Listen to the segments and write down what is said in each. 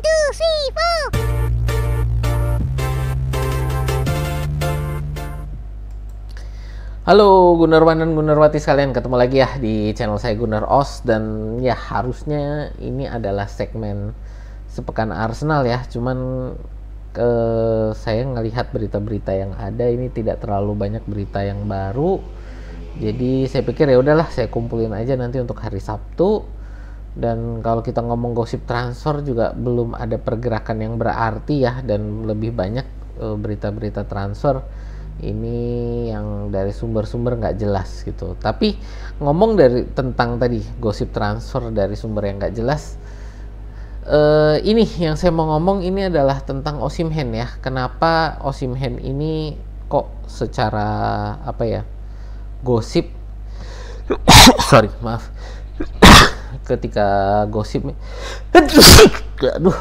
two, three, four. Halo Gunarwan dan Gunarwati sekalian, ketemu lagi ya di channel saya Gunar Os. Dan ya harusnya ini adalah segmen sepekan Arsenal ya. Cuman saya ngelihat berita-berita yang ada ini tidak terlalu banyak berita yang baru. Jadi saya pikir ya udahlah saya kumpulin aja nanti untuk hari Sabtu. Dan kalau kita ngomong gosip transfer juga belum ada pergerakan yang berarti ya, dan lebih banyak berita-berita transfer ini yang dari sumber-sumber nggak jelas gitu. Tapi ngomong tentang tadi gosip transfer dari sumber yang nggak jelas, ini yang saya mau ngomong ini adalah tentang Osimhen ya. Kenapa Osimhen ini kok secara apa ya, gosip sorry maaf ketika gosip aduh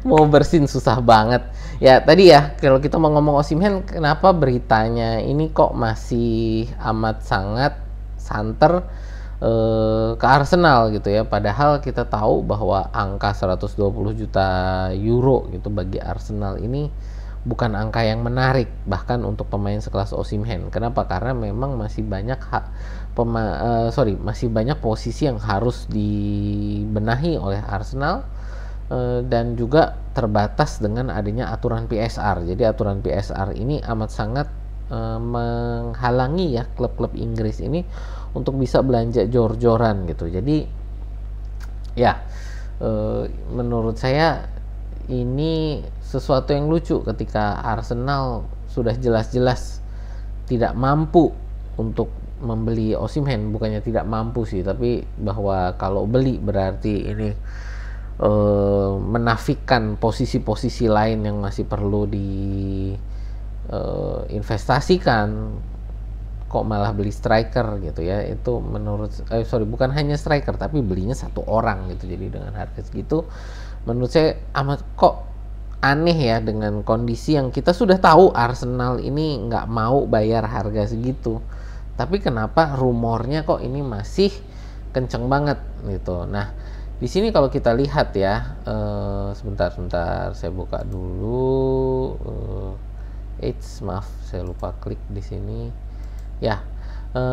mau bersin susah banget ya. Tadi ya kalau kita mau ngomong Osimhen, kenapa beritanya ini kok masih amat sangat santer ke Arsenal gitu ya, padahal kita tahu bahwa angka 120 juta euro gitu bagi Arsenal ini bukan angka yang menarik bahkan untuk pemain sekelas Osimhen. Kenapa? Karena memang masih banyak masih banyak posisi yang harus dibenahi oleh Arsenal, dan juga terbatas dengan adanya aturan PSR. Jadi aturan PSR ini amat sangat menghalangi ya klub-klub Inggris ini untuk bisa belanja jor-joran gitu. Jadi ya menurut saya ini sesuatu yang lucu ketika Arsenal sudah jelas-jelas tidak mampu untuk membeli Osimhen. Bukannya tidak mampu sih, tapi bahwa kalau beli berarti ini menafikan posisi-posisi lain yang masih perlu investasikan. Kok malah beli striker gitu ya. Itu menurut bukan hanya striker tapi belinya satu orang gitu. Jadi dengan harga segitu menurut saya amat kok aneh ya, dengan kondisi yang kita sudah tahu Arsenal ini nggak mau bayar harga segitu, tapi kenapa rumornya kok ini masih kenceng banget gitu. Nah di sini kalau kita lihat ya, sebentar saya buka dulu. Maaf saya lupa klik di sini ya.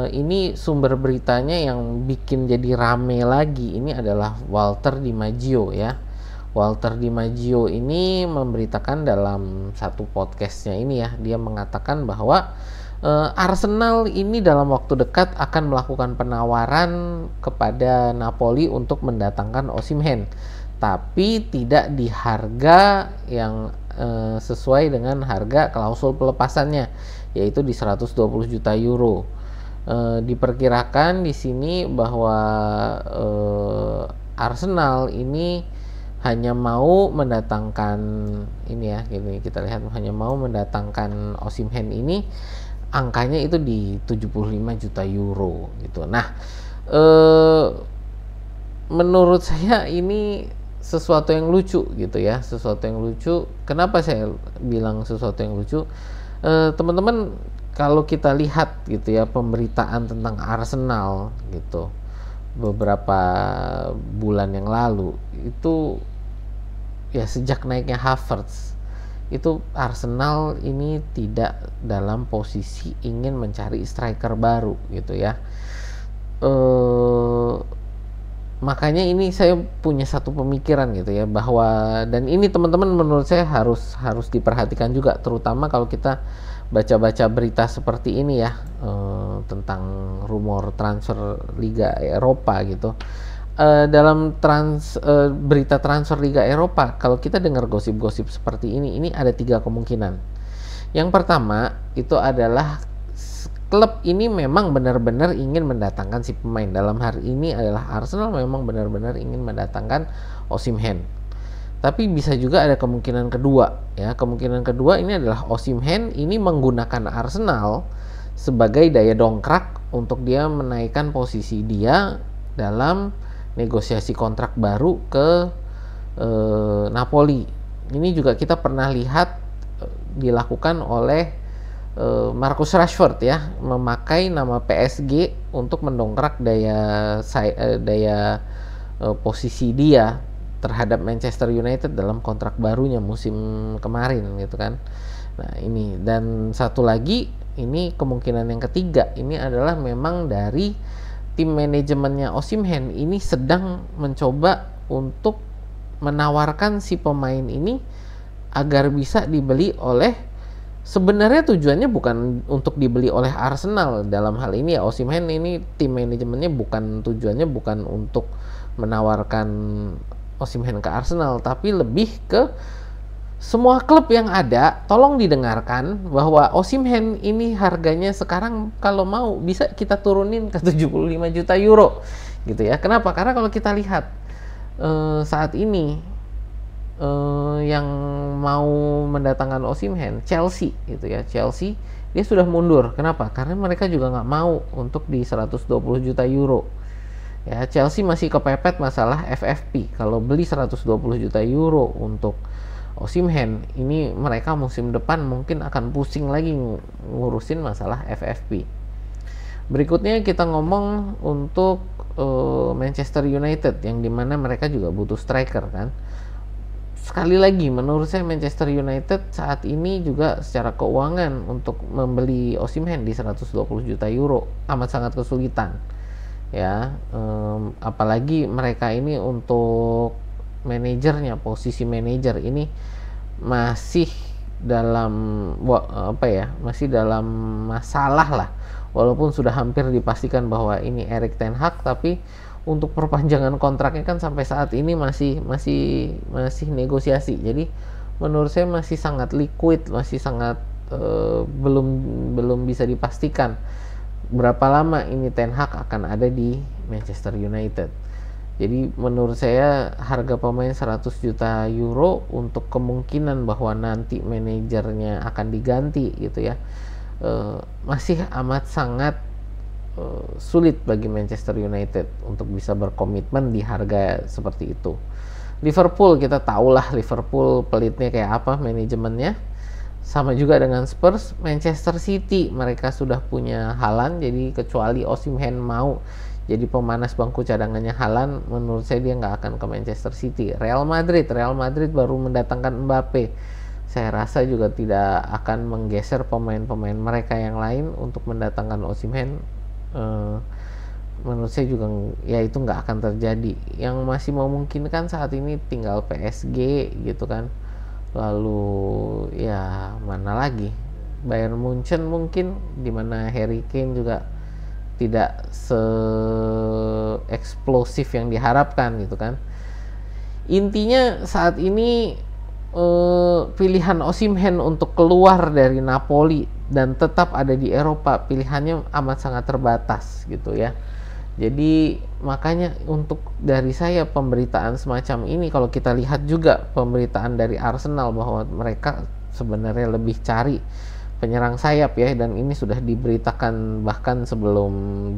Ini sumber beritanya yang bikin jadi rame lagi ini adalah Walter Di Maggio ya. Walter Di Maggio ini memberitakan dalam satu podcastnya ini ya, dia mengatakan bahwa Arsenal ini dalam waktu dekat akan melakukan penawaran kepada Napoli untuk mendatangkan Osimhen, tapi tidak di harga yang sesuai dengan harga klausul pelepasannya, yaitu di 120 juta euro. Diperkirakan di sini bahwa Arsenal ini hanya mau mendatangkan ini ya, gini kita lihat, hanya mau mendatangkan Osimhen ini angkanya itu di 75 juta euro gitu. Nah menurut saya ini sesuatu yang lucu gitu ya, sesuatu yang lucu. Kenapa saya bilang sesuatu yang lucu? Teman-teman kalau kita lihat gitu ya pemberitaan tentang Arsenal gitu beberapa bulan yang lalu itu ya, sejak naiknya Havertz itu Arsenal ini tidak dalam posisi ingin mencari striker baru gitu ya. Makanya ini saya punya satu pemikiran gitu ya, bahwa dan ini teman-teman menurut saya harus diperhatikan juga, terutama kalau kita baca-baca berita seperti ini ya, tentang rumor transfer Liga Eropa gitu. Dalam berita transfer Liga Eropa, kalau kita dengar gosip-gosip seperti ini ada 3 kemungkinan. Yang pertama itu adalah klub ini memang benar-benar ingin mendatangkan si pemain. Dalam hari ini adalah Arsenal memang benar-benar ingin mendatangkan Osimhen. Tapi bisa juga ada kemungkinan kedua ya. Kemungkinan kedua ini adalah Osimhen ini menggunakan Arsenal sebagai daya dongkrak untuk dia menaikkan posisi dia dalam negosiasi kontrak baru ke Napoli. Ini juga kita pernah lihat dilakukan oleh Marcus Rashford ya, memakai nama PSG untuk mendongkrak daya posisi dia terhadap Manchester United dalam kontrak barunya musim kemarin gitu kan. Nah ini, dan satu lagi ini kemungkinan yang ketiga ini adalah memang dari tim manajemennya Osimhen ini sedang mencoba untuk menawarkan si pemain ini agar bisa dibeli oleh, sebenarnya tujuannya bukan untuk dibeli oleh Arsenal dalam hal ini ya. Osimhen ini tim manajemennya bukan, tujuannya bukan untuk menawarkan Osimhen ke Arsenal, tapi lebih ke semua klub yang ada, tolong didengarkan bahwa Osimhen ini harganya sekarang kalau mau bisa kita turunin ke 75 juta euro gitu ya. Kenapa? Karena kalau kita lihat saat ini yang mau mendatangkan Osimhen, Chelsea gitu ya. Chelsea dia sudah mundur. Kenapa? Karena mereka juga nggak mau untuk di 120 juta euro. Ya, Chelsea masih kepepet masalah FFP. Kalau beli 120 juta euro untuk Osimhen, ini mereka musim depan mungkin akan pusing lagi ngurusin masalah FFP. Berikutnya kita ngomong untuk Manchester United, yang dimana mereka juga butuh striker kan. Sekali lagi, menurut saya Manchester United saat ini juga secara keuangan untuk membeli Osimhen di 120 juta euro amat sangat kesulitan. Ya, apalagi mereka ini untuk manajernya, posisi manajer ini masih dalam masih dalam masalah lah, walaupun sudah hampir dipastikan bahwa ini Erik ten Hag, tapi untuk perpanjangan kontraknya kan sampai saat ini masih negosiasi. Jadi menurut saya masih sangat liquid, masih sangat belum bisa dipastikan berapa lama ini ten Hag akan ada di Manchester United. Jadi menurut saya harga pemain 100 juta euro untuk kemungkinan bahwa nanti manajernya akan diganti gitu ya, masih amat sangat sulit bagi Manchester United untuk bisa berkomitmen di harga seperti itu. Liverpool, kita tahulah Liverpool pelitnya kayak apa manajemennya. Sama juga dengan Spurs. Manchester City, mereka sudah punya Haaland, jadi kecuali Osimhen mau jadi pemanas bangku cadangannya Haaland, menurut saya dia nggak akan ke Manchester City. Real Madrid baru mendatangkan Mbappe. Saya rasa juga tidak akan menggeser pemain-pemain mereka yang lain untuk mendatangkan Osimhen. Menurut saya juga ya itu nggak akan terjadi. Yang masih memungkinkan saat ini tinggal PSG gitu kan. Lalu ya mana lagi? Bayern Munchen mungkin, dimana Harry Kane juga tidak se-eksplosif yang diharapkan gitu kan. Intinya saat ini pilihan Osimhen untuk keluar dari Napoli dan tetap ada di Eropa, pilihannya amat sangat terbatas gitu ya. Jadi makanya untuk dari saya pemberitaan semacam ini, kalau kita lihat juga pemberitaan dari Arsenal bahwa mereka sebenarnya lebih cari penyerang sayap ya, dan ini sudah diberitakan bahkan sebelum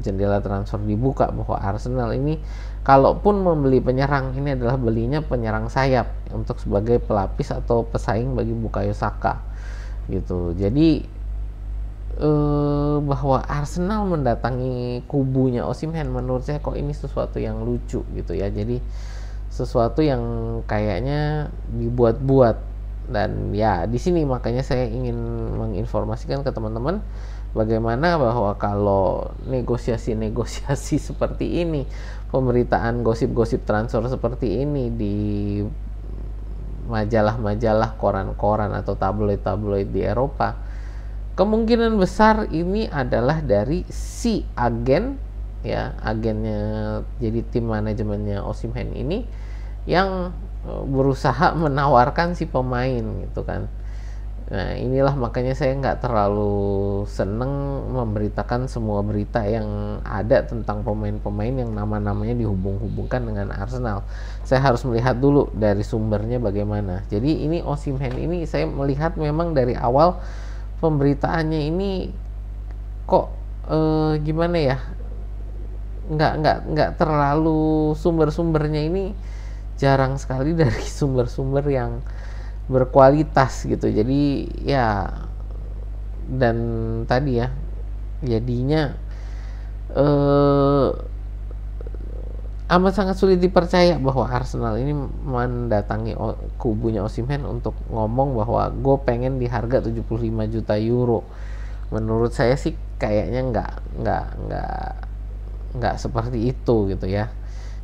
jendela transfer dibuka bahwa Arsenal ini kalaupun membeli penyerang, ini adalah belinya penyerang sayap untuk sebagai pelapis atau pesaing bagi Bukayo Saka gitu. Jadi bahwa Arsenal mendatangi kubunya Osimhen, menurut saya kok ini sesuatu yang lucu gitu ya. Jadi sesuatu yang kayaknya dibuat-buat. Dan ya di sini makanya saya ingin menginformasikan ke teman-teman bagaimana bahwa kalau negosiasi seperti ini, pemberitaan gosip-gosip transfer seperti ini di majalah-majalah, koran-koran atau tabloid-tabloid di Eropa, kemungkinan besar ini adalah dari si agen ya, agennya, jadi tim manajemennya Osimhen ini yang berusaha menawarkan si pemain gitu kan. Nah inilah makanya saya nggak terlalu seneng memberitakan semua berita yang ada tentang pemain-pemain yang nama-namanya dihubung-hubungkan dengan Arsenal. Saya harus melihat dulu dari sumbernya bagaimana. Jadi ini Osimhen ini saya melihat memang dari awal pemberitaannya ini kok gimana ya, nggak terlalu, sumber-sumbernya ini jarang sekali dari sumber-sumber yang berkualitas gitu. Jadi ya, dan tadi ya jadinya amat sangat sulit dipercaya bahwa Arsenal ini mendatangi kubunya Osimhen untuk ngomong bahwa gue pengen di harga 75 juta euro. Menurut saya sih kayaknya nggak seperti itu gitu ya.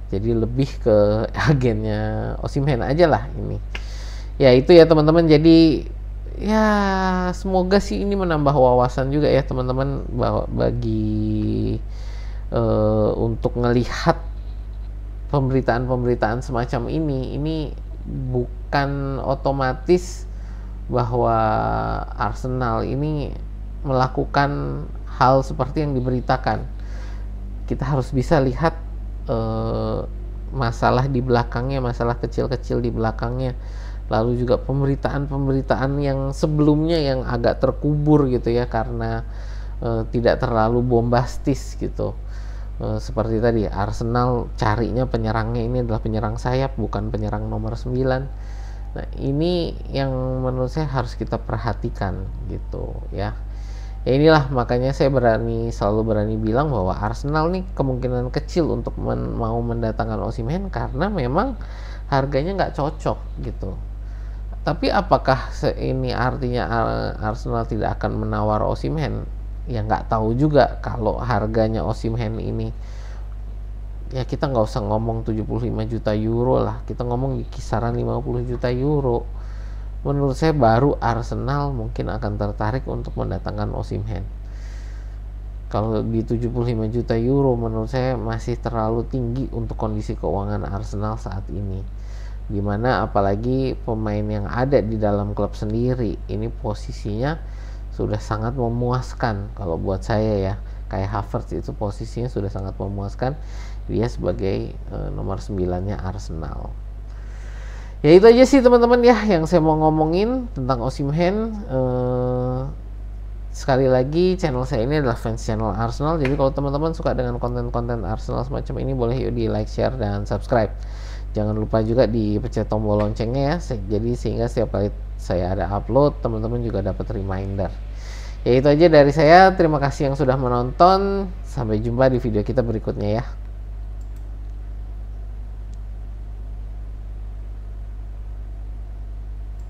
Jadi lebih ke agennya Osimhen aja lah ini. Ya itu ya teman-teman. Jadi ya semoga sih ini menambah wawasan juga ya teman-teman, bahwa bagi untuk ngelihat pemberitaan-pemberitaan semacam ini bukan otomatis bahwa Arsenal ini melakukan hal seperti yang diberitakan. Kita harus bisa lihat masalah di belakangnya, masalah kecil-kecil di belakangnya, lalu juga pemberitaan-pemberitaan yang sebelumnya yang agak terkubur gitu ya, karena tidak terlalu bombastis gitu. Seperti tadi, Arsenal carinya penyerangnya ini adalah penyerang sayap, bukan penyerang nomor 9. Nah ini yang menurut saya harus kita perhatikan gitu ya. Ya inilah makanya saya selalu berani bilang bahwa Arsenal nih kemungkinan kecil untuk mau mendatangkan Osimhen karena memang harganya nggak cocok gitu. Tapi apakah ini artinya Arsenal tidak akan menawar Osimhen? Ya nggak tahu juga. Kalau harganya Osimhen ini, ya kita nggak usah ngomong 75 juta euro lah, kita ngomong di kisaran 50 juta euro. Menurut saya baru Arsenal mungkin akan tertarik untuk mendatangkan Osimhen. Kalau di 75 juta euro menurut saya masih terlalu tinggi untuk kondisi keuangan Arsenal saat ini, dimana apalagi pemain yang ada di dalam klub sendiri ini posisinya sudah sangat memuaskan. Kalau buat saya ya, kayak Havertz itu posisinya sudah sangat memuaskan, dia sebagai nomor 9-nya Arsenal. Ya itu aja sih teman-teman ya yang saya mau ngomongin tentang Osimhen. Sekali lagi, channel saya ini adalah fans channel Arsenal, jadi kalau teman-teman suka dengan konten-konten Arsenal semacam ini, boleh yuk di like, share, dan subscribe. Jangan lupa juga dipencet tombol loncengnya ya, jadi sehingga setiap kali saya ada upload, teman-teman juga dapat reminder. Ya itu aja dari saya, terima kasih yang sudah menonton, sampai jumpa di video kita berikutnya ya.